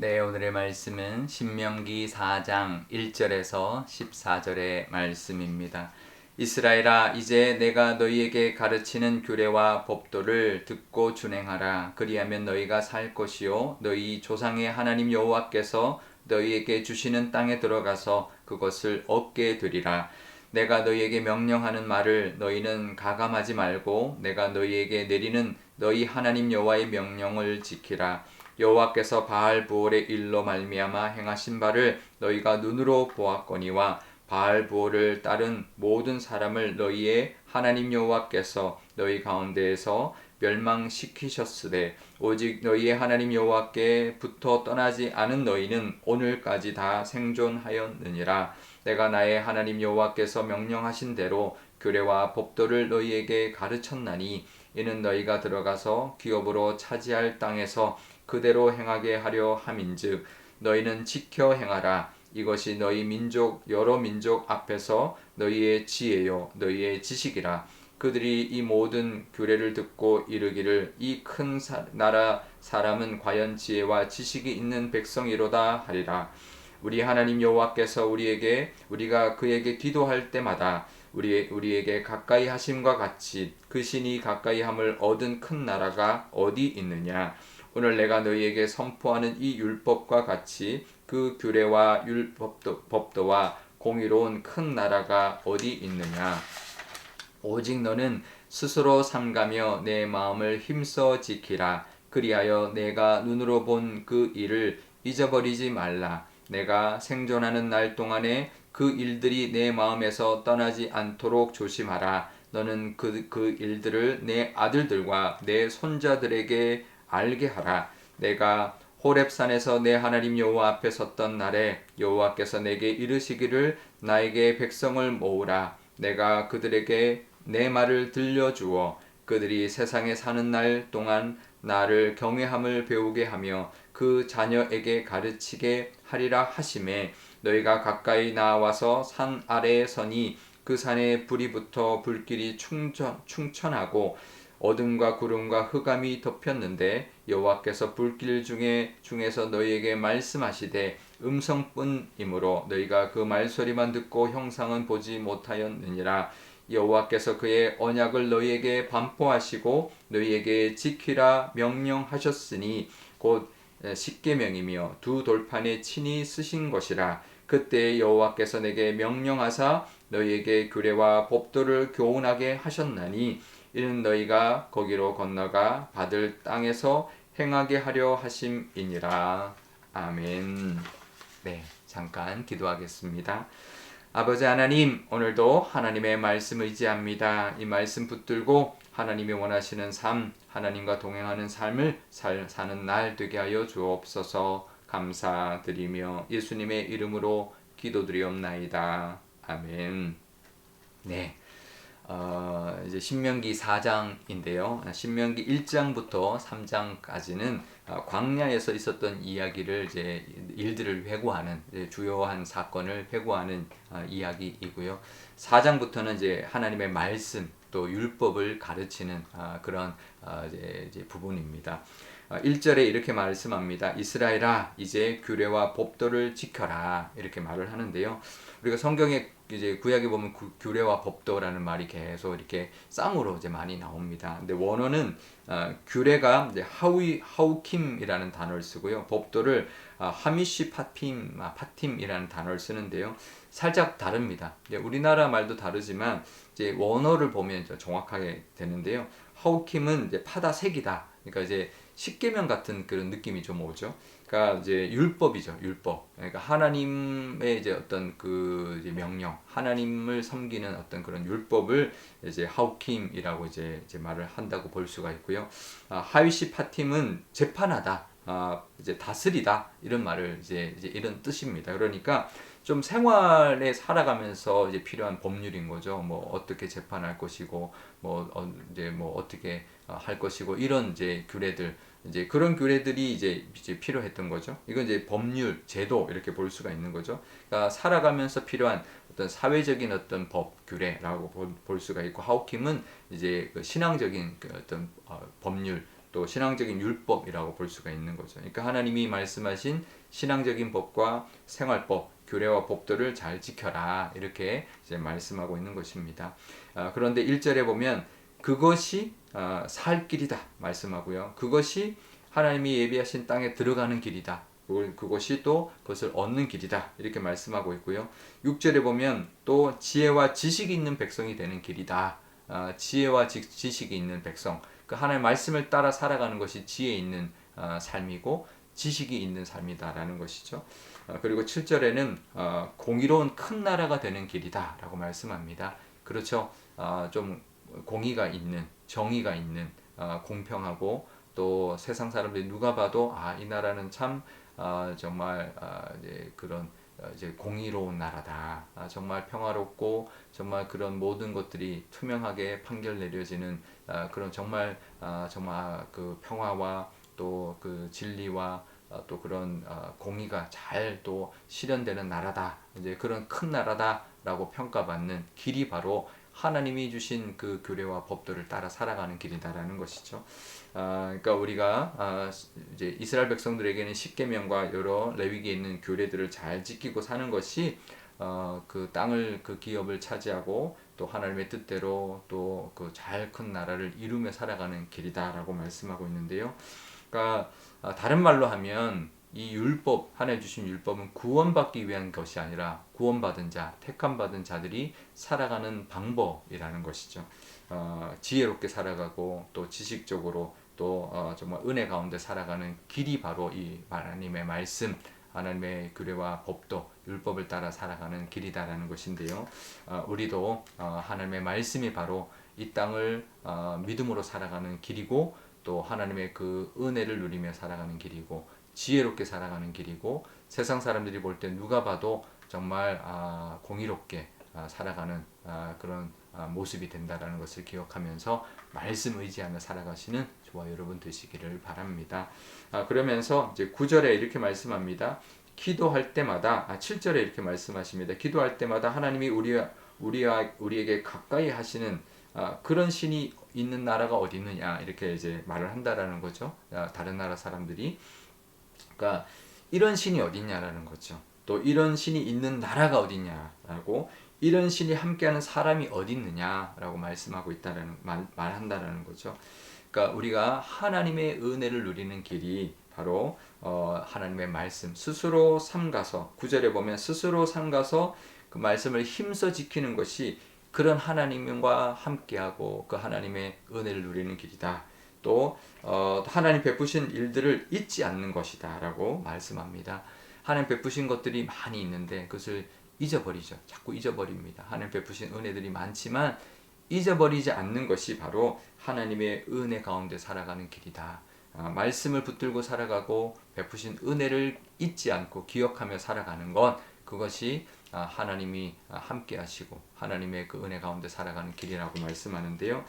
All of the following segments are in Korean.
네, 오늘의 말씀은 신명기 4장 1절에서 14절의 말씀입니다. 이스라엘아, 이제 내가 너희에게 가르치는 규례와 법도를 듣고 준행하라. 그리하면 너희가 살 것이요 너희 조상의 하나님 여호와께서 너희에게 주시는 땅에 들어가서 그것을 얻게 되리라. 내가 너희에게 명령하는 말을 너희는 가감하지 말고 내가 너희에게 내리는 너희 하나님 여호와의 명령을 지키라. 여호와께서 바알 부올의 일로 말미암아 행하신 바를 너희가 눈으로 보았거니와 바알 부올을 따른 모든 사람을 너희의 하나님 여호와께서 너희 가운데에서 멸망시키셨으되 오직 너희의 하나님 여호와께 붙어 떠나지 않은 너희는 오늘까지 다 생존하였느니라. 내가 나의 하나님 여호와께서 명령하신 대로 규례와 법도를 너희에게 가르쳤나니 이는 너희가 들어가서 기업으로 차지할 땅에서 그대로 행하게 하려 함인즉 너희는 지켜 행하라. 이것이 너희 민족 여러 민족 앞에서 너희의 지혜요 너희의 지식이라. 그들이 이 모든 규례를 듣고 이르기를 이 큰 나라 사람은 과연 지혜와 지식이 있는 백성이로다 하리라. 우리 하나님 여호와께서 우리가 그에게 기도할 때마다 우리에게 가까이 하심과 같이 그 신이 가까이 함을 얻은 큰 나라가 어디 있느냐. 오늘 내가 너희에게 선포하는 이 율법과 같이 그 규례와 법도와 공의로운 큰 나라가 어디 있느냐. 오직 너는 스스로 삼가며 내 마음을 힘써 지키라. 그리하여 내가 눈으로 본 그 일을 잊어버리지 말라. 내가 생존하는 날 동안에 그 일들이 내 마음에서 떠나지 않도록 조심하라. 너는 그 일들을 내 아들들과 내 손자들에게 알게 하라. 내가 호렙산에서 내 하나님 여호와 앞에 섰던 날에 여호와께서 내게 이르시기를 나에게 백성을 모으라. 내가 그들에게 내 말을 들려주어 그들이 세상에 사는 날 동안 나를 경외함을 배우게 하며 그 자녀에게 가르치게 하리라 하심에 너희가 가까이 나와서 산 아래에 서니 그 산에 불이 붙어 불길이 충천하고 어둠과 구름과 흑암이 덮였는데 여호와께서 불길 중에서 너희에게 말씀하시되 음성뿐이므로 너희가 그 말소리만 듣고 형상은 보지 못하였느니라. 여호와께서 그의 언약을 너희에게 반포하시고 너희에게 지키라 명령하셨으니 곧 십계명이며 두 돌판에 친히 쓰신 것이라. 그때 여호와께서 내게 명령하사 너희에게 규례와 법도를 교훈하게 하셨나니 이는 너희가 거기로 건너가 받을 땅에서 행하게 하려 하심이니라. 아멘. 네, 잠깐 기도하겠습니다. 아버지 하나님, 오늘도 하나님의 말씀 의지합니다. 이 말씀 붙들고 하나님이 원하시는 삶, 하나님과 동행하는 삶을 사는 날 되게 하여 주옵소서. 감사드리며 예수님의 이름으로 기도드리옵나이다. 아멘. 네. 이제 신명기 4장인데요. 신명기 1장부터 3장까지는 광야에서 있었던 이야기를 이제 일들을 회고하는 주요한 사건을 회고하는 이야기이고요. 4장부터는 이제 하나님의 말씀 또 율법을 가르치는 그런 이제 부분입니다. 1절에 이렇게 말씀합니다. 이스라엘아, 이제 규례와 법도를 지켜라. 이렇게 말을 하는데요. 우리가 성경에 이제 구약에 보면 규례와 법도라는 말이 계속 이렇게 쌍으로 이제 많이 나옵니다. 근데 원어는 규례가 이제 하우킴이라는 단어를 쓰고요. 법도를 하미시 파팀이라는 단어를 쓰는데요. 살짝 다릅니다. 우리나라 말도 다르지만 이제 원어를 보면 정확하게 되는데요. 하우킴은 이제 파다 색이다. 그러니까 이제 십계명 같은 그런 느낌이 좀 오죠. 그러니까 이제 율법이죠, 율법. 그러니까 하나님의 이제 어떤 그 이제 명령, 하나님을 섬기는 어떤 그런 율법을 이제 하우킴이라고 이제 말을 한다고 볼 수가 있고요. 하위시 파팀은 재판하다, 이제 다스리다 이런 말을 이제 이런 뜻입니다. 그러니까 좀 생활에 살아가면서 이제 필요한 법률인 거죠. 뭐 어떻게 재판할 것이고, 이제 어떻게 할 것이고 이런 이제 규례들. 이제 그런 규례들이 이제 필요했던 거죠. 이건 이제 법률, 제도 이렇게 볼 수가 있는 거죠. 그러니까 살아가면서 필요한 어떤 사회적인 어떤 법, 규례라고 볼 수가 있고, 하우킴은 이제 그 신앙적인 그 어떤 법률, 또 신앙적인 율법이라고 볼 수가 있는 거죠. 그러니까 하나님이 말씀하신 신앙적인 법과 생활법, 규례와 법도를 잘 지켜라 이렇게 이제 말씀하고 있는 것입니다. 그런데 1절에 보면 그것이 살 길이다 말씀하고요. 그것이 하나님이 예비하신 땅에 들어가는 길이다. 그것이 또 그것을 얻는 길이다. 이렇게 말씀하고 있고요. 6절에 보면 또 지혜와 지식이 있는 백성이 되는 길이다. 지혜와 지식이 있는 백성. 그 하나님의 말씀을 따라 살아가는 것이 지혜 있는 삶이고 지식이 있는 삶이다라는 것이죠. 그리고 7절에는 공의로운 큰 나라가 되는 길이다라고 말씀합니다. 그렇죠. 좀 공의가 있는, 정의가 있는, 공평하고 또 세상 사람들이 누가 봐도 이 나라는 참 정말 이제 그런 이제 공의로운 나라다. 정말 평화롭고 정말 그런 모든 것들이 투명하게 판결 내려지는 그런 정말 정말 그 평화와 또 그 진리와 또 그런 공의가 잘 또 실현되는 나라다. 이제 그런 큰 나라다라고 평가받는 길이 바로 하나님이 주신 그 규례와 법도를 따라 살아가는 길이다라는 것이죠. 그러니까 우리가 이제 이스라엘 백성들에게는 십계명과 여러 레위기에 있는 규례들을 잘 지키고 사는 것이 그 땅을 그 기업을 차지하고 또 하나님의 뜻대로 또 그 잘 큰 나라를 이루며 살아가는 길이다라고 말씀하고 있는데요. 그러니까 다른 말로 하면 이 율법, 하나님 주신 율법은 구원받기 위한 것이 아니라 구원받은 자, 택함받은 자들이 살아가는 방법이라는 것이죠. 지혜롭게 살아가고 또 지식적으로 또 정말 은혜 가운데 살아가는 길이 바로 이 하나님의 말씀, 하나님의 규례와 법도, 율법을 따라 살아가는 길이다라는 것인데요. 우리도 하나님의 말씀이 바로 이 땅을 믿음으로 살아가는 길이고 또 하나님의 그 은혜를 누리며 살아가는 길이고 지혜롭게 살아가는 길이고 세상 사람들이 볼 때 누가 봐도 정말 공의롭게 살아가는 그런 모습이 된다라는 것을 기억하면서 말씀 의지하며 살아가시는 저와 여러분 되시기를 바랍니다. 그러면서 이제 9절에 이렇게 말씀합니다. 기도할 때마다 7절에 이렇게 말씀하십니다. 기도할 때마다 하나님이 우리에게 가까이 하시는 그런 신이 있는 나라가 어디 있느냐 이렇게 이제 말을 한다라는 거죠. 다른 나라 사람들이 그러니까 이런 신이 어디 있냐라는 거죠. 또 이런 신이 있는 나라가 어디 있냐라고 이런 신이 함께하는 사람이 어디 있느냐라고 말씀하고 있다라는 말한다라는 거죠. 그러니까 우리가 하나님의 은혜를 누리는 길이 바로 하나님의 말씀 스스로 삼가서 9절에 보면 스스로 삼가서 그 말씀을 힘써 지키는 것이 그런 하나님과 함께하고 그 하나님의 은혜를 누리는 길이다. 또 하나님 베푸신 일들을 잊지 않는 것이다 라고 말씀합니다. 하나님 베푸신 것들이 많이 있는데 그것을 잊어버리죠. 자꾸 잊어버립니다. 하나님 베푸신 은혜들이 많지만 잊어버리지 않는 것이 바로 하나님의 은혜 가운데 살아가는 길이다. 말씀을 붙들고 살아가고 베푸신 은혜를 잊지 않고 기억하며 살아가는 것 그것이 하나님이 함께 하시고 하나님의 그 은혜 가운데 살아가는 길이라고 말씀하는데요.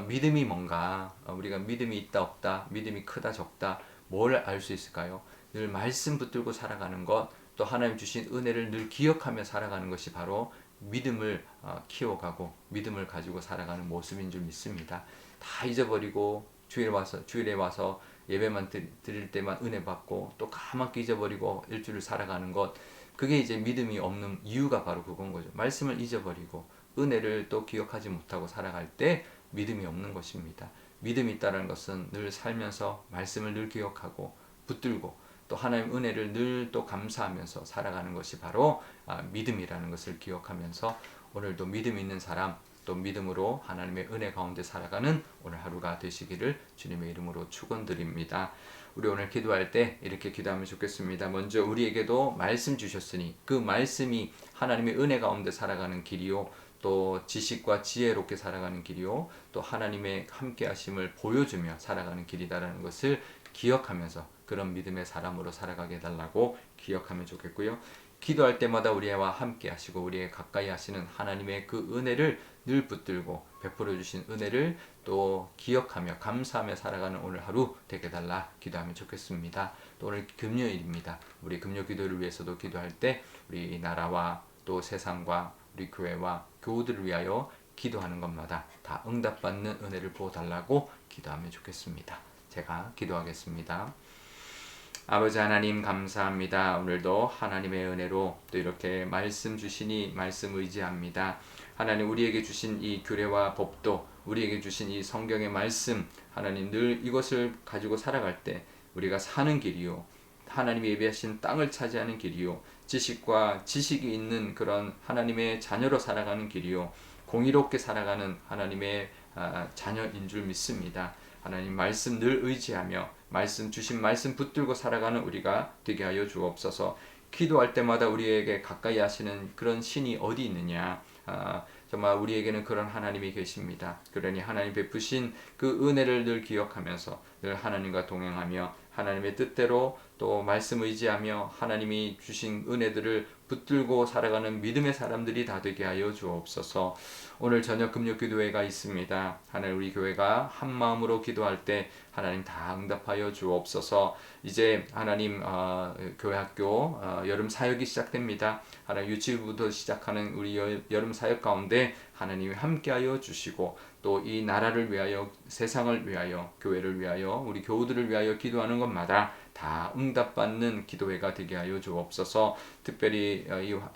믿음이 뭔가 우리가 믿음이 있다 없다 믿음이 크다 적다 뭘 알 수 있을까요? 늘 말씀 붙들고 살아가는 것 또 하나님 주신 은혜를 늘 기억하며 살아가는 것이 바로 믿음을 키워가고 믿음을 가지고 살아가는 모습인 줄 믿습니다. 다 잊어버리고 주일에 와서 예배만 드릴 때만 은혜 받고 또 까맣게 잊어버리고 일주일을 살아가는 것 그게 이제 믿음이 없는 이유가 바로 그건 거죠. 말씀을 잊어버리고 은혜를 또 기억하지 못하고 살아갈 때 믿음이 없는 것입니다. 믿음이 있다는 것은 늘 살면서 말씀을 늘 기억하고 붙들고 또 하나님 은혜를 늘 또 감사하면서 살아가는 것이 바로 믿음이라는 것을 기억하면서 오늘도 믿음 있는 사람 또 믿음으로 하나님의 은혜 가운데 살아가는 오늘 하루가 되시기를 주님의 이름으로 축원드립니다. 우리 오늘 기도할 때 이렇게 기도하면 좋겠습니다. 먼저 우리에게도 말씀 주셨으니 그 말씀이 하나님의 은혜 가운데 살아가는 길이요 또 지식과 지혜롭게 살아가는 길이요 또 하나님의 함께 하심을 보여주며 살아가는 길이다라는 것을 기억하면서 그런 믿음의 사람으로 살아가게 해달라고 기억하면 좋겠고요. 기도할 때마다 우리와 함께 하시고 우리의 가까이 하시는 하나님의 그 은혜를 늘 붙들고 베풀어 주신 은혜를 또 기억하며 감사하며 살아가는 오늘 하루 되게 달라 기도하면 좋겠습니다. 또 오늘 금요일입니다. 우리 금요 기도를 위해서도 기도할 때 우리 나라와 또 세상과 우리 교회와 교우들을 위하여 기도하는 것마다 다 응답받는 은혜를 부어달라고 기도하면 좋겠습니다. 제가 기도하겠습니다. 아버지 하나님 감사합니다. 오늘도 하나님의 은혜로 또 이렇게 말씀 주시니 말씀 의지합니다. 하나님 우리에게 주신 이 규례와 법도 우리에게 주신 이 성경의 말씀 하나님 늘 이것을 가지고 살아갈 때 우리가 사는 길이요 하나님이 예비하신 땅을 차지하는 길이요 지식과 지식이 있는 그런 하나님의 자녀로 살아가는 길이요 공의롭게 살아가는 하나님의 자녀인 줄 믿습니다. 하나님 말씀 늘 의지하며 말씀 주신 말씀 붙들고 살아가는 우리가 되게 하여 주옵소서. 기도할 때마다 우리에게 가까이 하시는 그런 신이 어디 있느냐. 정말 우리에게는 그런 하나님이 계십니다. 그러니 하나님 베푸신 그 은혜를 늘 기억하면서 늘 하나님과 동행하며 하나님의 뜻대로 또 말씀 의지하며 하나님이 주신 은혜들을 붙들고 살아가는 믿음의 사람들이 다 되게 하여 주옵소서. 오늘 저녁 금요 기도회가 있습니다. 하나님 우리 교회가 한 마음으로 기도할 때 하나님 다 응답하여 주옵소서. 이제 하나님 교회 학교 여름 사역이 시작됩니다. 하나님 유치부부터 시작하는 우리 여름 사역 가운데 하나님이 함께하여 주시고 또 이 나라를 위하여 세상을 위하여 교회를 위하여 우리 교우들을 위하여 기도하는 것마다 다 응답받는 기도회가 되게 하여 주옵소서. 특별히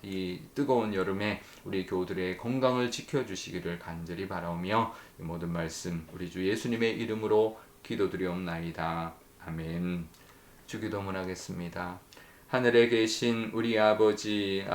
이 뜨거운 여름에 우리 교우들의 건강을 지켜주시기를 간절히 바라오며 이 모든 말씀 우리 주 예수님의 이름으로 기도드리옵나이다. 아멘. 주기도문 하겠습니다. 하늘에 계신 우리 아버지의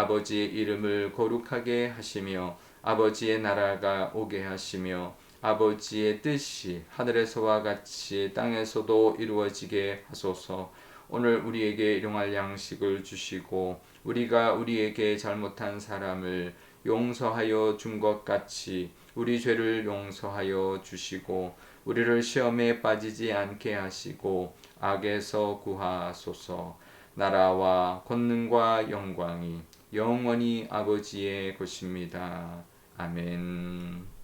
이름을 거룩하게 하시며 아버지의 나라가 오게 하시며 아버지의 뜻이 하늘에서와 같이 땅에서도 이루어지게 하소서. 오늘 우리에게 일용할 양식을 주시고 우리가 우리에게 잘못한 사람을 용서하여 준 것 같이 우리 죄를 용서하여 주시고 우리를 시험에 빠지지 않게 하시고 악에서 구하소서. 나라와 권능과 영광이 영원히 아버지의 것입니다. 아멘.